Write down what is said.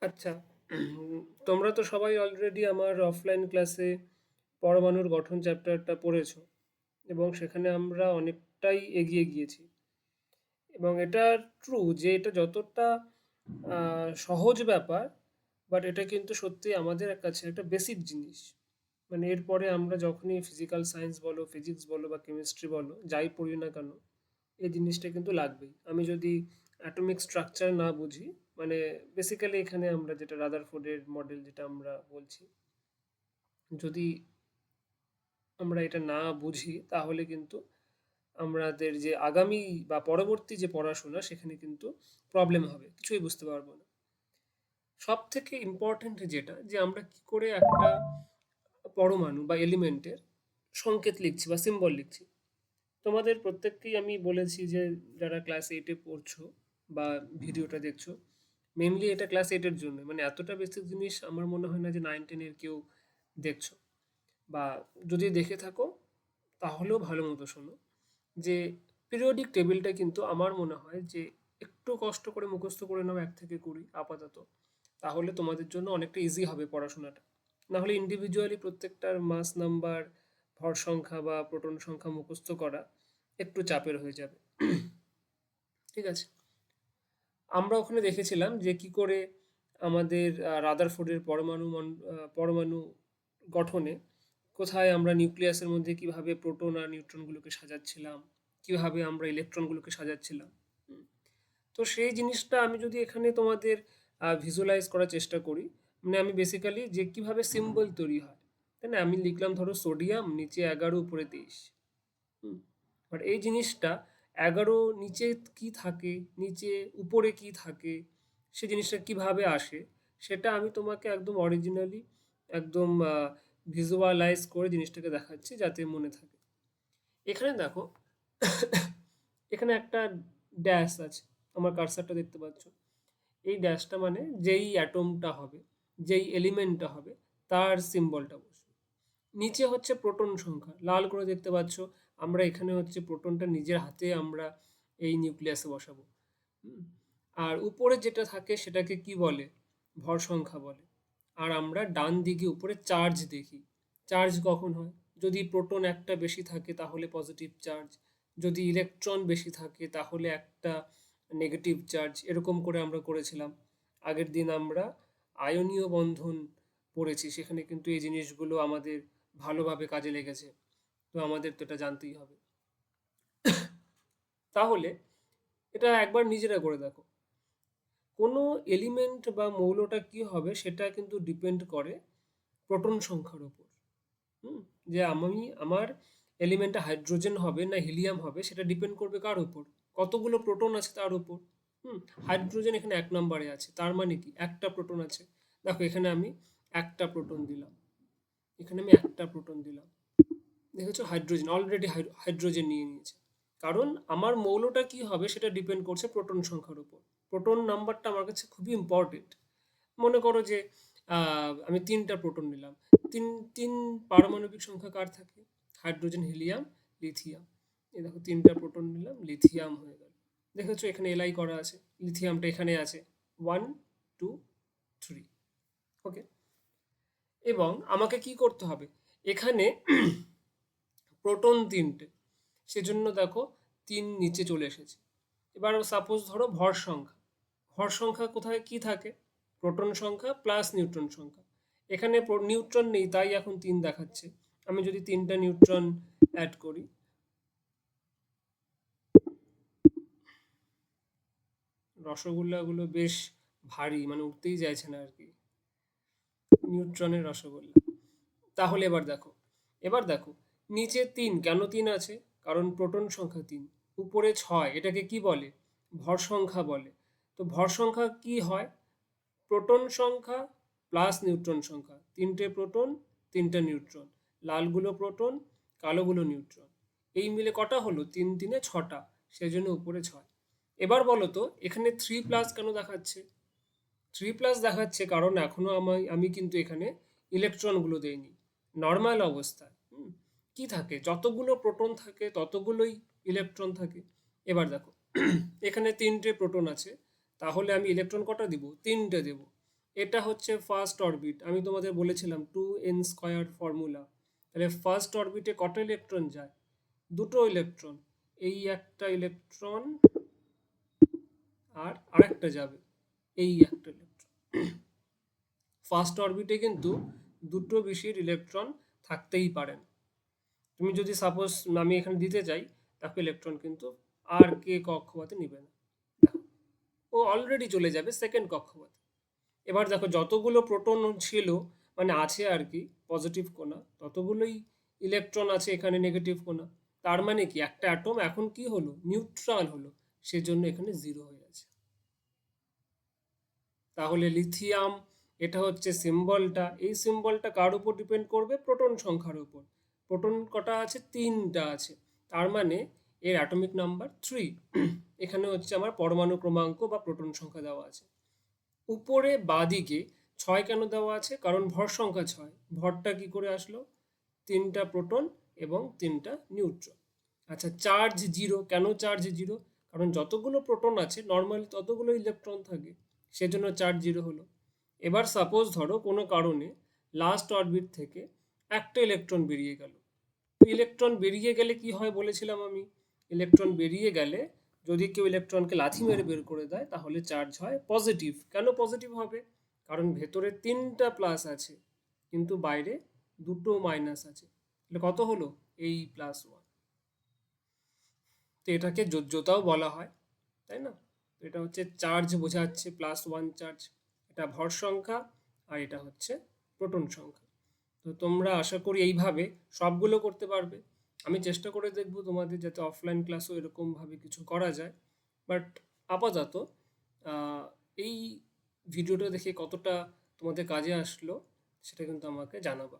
আচ্ছা, তোমরা তো সবাই অলরেডি আমার অফলাইন ক্লাসে পরমাণুর গঠন চ্যাপ্টারটা পড়েছো এবং সেখানে আমরা অনেকটাই এগিয়ে গিয়েছি। এবং এটা ট্রু যে এটা যতটা সহজ ব্যাপার, বাট এটা কিন্তু সত্যি আমাদের কাছে একটা বেসিক জিনিস। মানে এরপরে আমরা যখনই ফিজিক্যাল সায়েন্স বলো, ফিজিক্স বলো বা কেমিস্ট্রি বলো, যাই পড়ি না কেন, এই জিনিসটা কিন্তু লাগবেই। আমি যদি অ্যাটমিক স্ট্রাকচার না বুঝি, মানে বেসিক্যালি এখানে আমরা যেটা রাদারফোর্ডের মডেল যেটা আমরা বলছি, যদি আমরা এটা না বুঝি তাহলে কিন্তু আমাদের যে আগামী বা পরবর্তী যে পড়াশোনা সেখানে কিন্তু প্রবলেম হবে, কিছুই বুঝতে পারবো না। সব থেকে ইম্পর্ট্যান্ট যেটা যে আমরা কি করে একটা পরমাণু বা এলিমেন্টের সংকেত লিখছি বা সিম্বল লিখছি। তোমাদের প্রত্যেককেই আমি বলেছি যে যারা ক্লাস এইটে পড়ছো বা ভিডিওটা দেখছো, মেনলি এটা ক্লাস এইটের জন্য, মানে এতটা বেসিক জিনিস আমার মনে হয় না যে নাইন টেনের কেউ দেখছো, বা যদি দেখে থাকো তাহলেও ভালো মতো শোনো। যে পিরিয়ডিক টেবিলটা কিন্তু আমার মনে হয় যে একটু কষ্ট করে মুখস্থ করে নাও 1 থেকে 20 আপাতত, তাহলে তোমাদের জন্য অনেকটা ইজি হবে পড়াশোনাটা। না হলে ইন্ডিভিজুয়ালি প্রত্যেকটার মাস নাম্বার, ভর সংখ্যা বা প্রোটন সংখ্যা মুখস্থ করা একটু চাপের হয়ে যাবে। ঠিক আছে, আমরা ওখানে দেখেছিলাম যে কি করে আমাদের রাদারফোর্ডের পরমাণু গঠনে কোথায় আমরা নিউক্লিয়াসের মধ্যে কিভাবে প্রোটন আর নিউট্রনগুলোকে সাজাচ্ছিলাম, কিভাবে আমরা ইলেকট্রনগুলোকে সাজাচ্ছিলাম। হুম। তো সেই জিনিসটা আমি যদি এখানে তোমাদের ভিজুয়ালাইজ করার চেষ্টা করি, মানে আমি বেসিক্যালি যে কিভাবে সিম্বল তৈরি হয়, তাই না? আমি লিখলাম ধরো সোডিয়াম, নিচে 11, উপরে 23। হুম। বাট এই জিনিসটা 11 নিচে কি থাকে, নিচে উপরে কি থাকে, সে জিনিসটা কিভাবে আসে, সেটা আমি তোমাকে একদম অরিজিনালি একদম ভিজুয়ালাইজ করে জিনিসটাকে দেখাচ্ছি যাতে মনে থাকে। এখানে দেখো, এখানে একটা ড্যাশ আছে, আমার কার্সারটা দেখতে পাচ্ছ। এই ড্যাশটা মানে যেই অ্যাটমটা হবে, যেই এলিমেন্টটা হবে, তার সিম্বলটা বসবে। নিচে হচ্ছে প্রোটন সংখ্যা, লাল করে দেখতে পাচ্ছ। আমরা এখানে হচ্ছে প্রোটনটা নিজের হাতে আমরা এই নিউক্লিয়াসে বসাবো। হুম। আর উপরে যেটা থাকে সেটাকে কি বলে? ভর সংখ্যা বলে। আর আমরা ডান দিকে উপরে চার্জ দেখি। চার্জ কখন হয়? যদি প্রোটন একটা বেশি থাকে তাহলে পজিটিভ চার্জ, যদি ইলেকট্রন বেশি থাকে তাহলে একটা নেগেটিভ চার্জ। এরকম করে আমরা করেছিলাম আগের দিন। আমরা আয়নীয় বন্ধন পড়েছি, সেখানে কিন্তু এই জিনিসগুলো আমাদের ভালোভাবে কাজে লেগেছে। তো আমাদের তো এটা জানতেই হবে। তাহলে এটা একবার নিজেরা করে দেখো, কোনো এলিমেন্ট বা মৌলটা কি হবে সেটা কিন্তু ডিপেন্ড করে প্রোটন সংখ্যার উপর। হুম। যে আমি আমার এলিমেন্টটা হাইড্রোজেন হবে না হিলিয়াম হবে সেটা ডিপেন্ড করবে কার উপর? কতগুলো প্রোটন আছে তার উপর। হুম। হাইড্রোজেন এখানে 1 নম্বরে আছে, তার মানে কি একটা প্রোটন আছে। দেখো এখানে আমি একটা প্রোটন দিলাম, এখানে আমি একটা প্রোটন দিলাম। দেখেছো, হাইড্রোজেন অলরেডি হাইড্রোজেন নিয়ে নিয়েছে। কারণ আমার মৌলটা কি হবে সেটা ডিপেন্ড করছে প্রোটন সংখ্যার উপর। প্রোটন নাম্বারটা আমার কাছে খুবই ইম্পর্টেন্ট। মনে করো যে আমি 3টা প্রোটন নিলাম। তিন তিন পারমাণবিক সংখ্যা কার থাকে? Hydrogen, helium, lithium. এই দেখো 3টা প্রোটন নিলাম, লিথিয়াম হয়ে গেল। দেখেছো এখানে এলাই করা আছে, লিথিয়ামটা এখানে আছে। 1, 2, 3। ওকে। এবং আমাকে কি করতে হবে? এখানে প্রোটন 3টে, সেজন্য দেখো 3 নিচে চলে এসেছে। এবার সাপোজ ধরো ভর সংখ্যা। ভর সংখ্যা কোথায় কি থাকে? প্রোটন সংখ্যা প্লাস নিউট্রন সংখ্যা। এখানে নিউট্রন নেই তাই এখন 3 দেখাচ্ছে। আমি যদি 3টা নিউট্রন অ্যাড করি, রসগোল্লাগুলো বেশ ভারী, মানে উঠতেই চাইছে না আর কি, নিউট্রনের রসগোল্লা। তাহলে এবার দেখো নিচে 3, কেন 3 আছে? কারণ প্রোটন সংখ্যা 3। উপরে 6, এটাকে কি বলে? ভর সংখ্যা বলে। তো ভর সংখ্যা কি হয়? প্রোটন সংখ্যা প্লাস নিউট্রন সংখ্যা। 3টে প্রোটন, 3টা নিউট্রন। লালগুলো প্রোটন, কালোগুলো নিউট্রন। এই মিলে কটা হলো? 3 3-এ 6টা, সেজন্য উপরে 6। এবার বলো তো এখানে 3+ কেন দেখাচ্ছে? 3+ দেখাচ্ছে কারণ এখনো আমি কিন্তু এখানে ইলেকট্রনগুলো দেইনি নর্মাল অবস্থায়। হুম। কি থাকে? যতগুলো প্রোটন থাকে ততগুলোই ইলেকট্রন থাকে। এবার দেখো, এখানে 3টে প্রোটন আছে, তাহলে আমি ইলেকট্রন কটা দিব? 3টে দেব। এটা হচ্ছে ফার্স্ট অরবিট, আমি তোমাদের বলেছিলাম 2n² ফর্মুলা। তাহলে ফার্স্ট অরবিটে কটা ইলেকট্রন যায়? দুটো ইলেকট্রন, এই একটা ইলেকট্রন আর আরেকটা যাবে, এই একটা ইলেকট্রন। ফার্স্ট অরবিটে কিন্তু দুটো বেশি ইলেকট্রন থাকতেই পারে না। তুমি যদি সাপোজ আমি এখানে দিতে চাই, তাকে ইলেকট্রন কিন্তু আর কে কক্ষপথে নিবে না, দেখো, ও অলরেডি চলে যাবে সেকেন্ড কক্ষপথে। এবার দেখো যতগুলো প্রোটন ছিল, মানে আছে আর কি পজিটিভ কোণা, ততগুলোই ইলেকট্রন আছে এখানে নেগেটিভ কোণা। তার মানে কি একটা অ্যাটম এখন কি হলো, নিউট্রাল হলো, সেজন্য এখানে জিরো হয়ে আছে। তাহলে লিথিয়াম, এটা হচ্ছে সিম্বলটা, এই সিম্বলটা কার উপর ডিপেন্ড করবে? প্রোটন সংখ্যার উপর। প্রোটন কটা আছে? তিনটা আছে। তার মানে এর অ্যাটমিক নাম্বার 3। এখানে হচ্ছে আমার পরমাণু ক্রমাঙ্ক বা প্রোটন সংখ্যা দেওয়া আছে। উপরে বাঁদিকে 6 কেন দেওয়া আছে? কারণ ভর সংখ্যা 6। ভরটা কি করে আসলো? তিনটা প্রোটন এবং তিনটা নিউট্রন। আচ্ছা, চার্জ 0 কেন? চার্জ 0 কারণ যতগুলো প্রোটন আছে নর্মালি ততগুলো ইলেকট্রন থাকে, সেজন্য চার্জ 0 হলো। এবার সাপোজ ধরো কোনো কারণে লাস্ট অরবিট থেকে একটা ইলেকট্রন বেরিয়ে গেল। ইলেকট্রন বেরিয়ে গেলে কি হয় বলেছিলাম আমি? ইলেকট্রন বেরিয়ে গেলে যদি কেউ ইলেকট্রনকে লাথি মেরে বের করে দেয়, তাহলে চার্জ হয় পজিটিভ। কেন পজিটিভ হবে? কারণ ভেতরে তিনটা প্লাস আছে কিন্তু বাইরে দুটো মাইনাস আছে। তাহলে কত হলো? এই +1। তো এটাকে যোজ্যতাও বলা হয়, তাই না? তো এটা হচ্ছে চার্জ বোঝাচ্ছে, +1 চার্জ। এটা ভর সংখ্যা, আর এটা হচ্ছে প্রোটন সংখ্যা। তো তোমরা আশা করি এইভাবে সবগুলো করতে পারবে। আমি চেষ্টা করে দেখব তোমাদের যাতে অফলাইন ক্লাসও এরকমভাবে কিছু করা যায়। বাট আপাতত এই ভিডিওটা দেখে কতটা তোমাদের কাজে আসলো সেটা কিন্তু আমাকে জানাবা।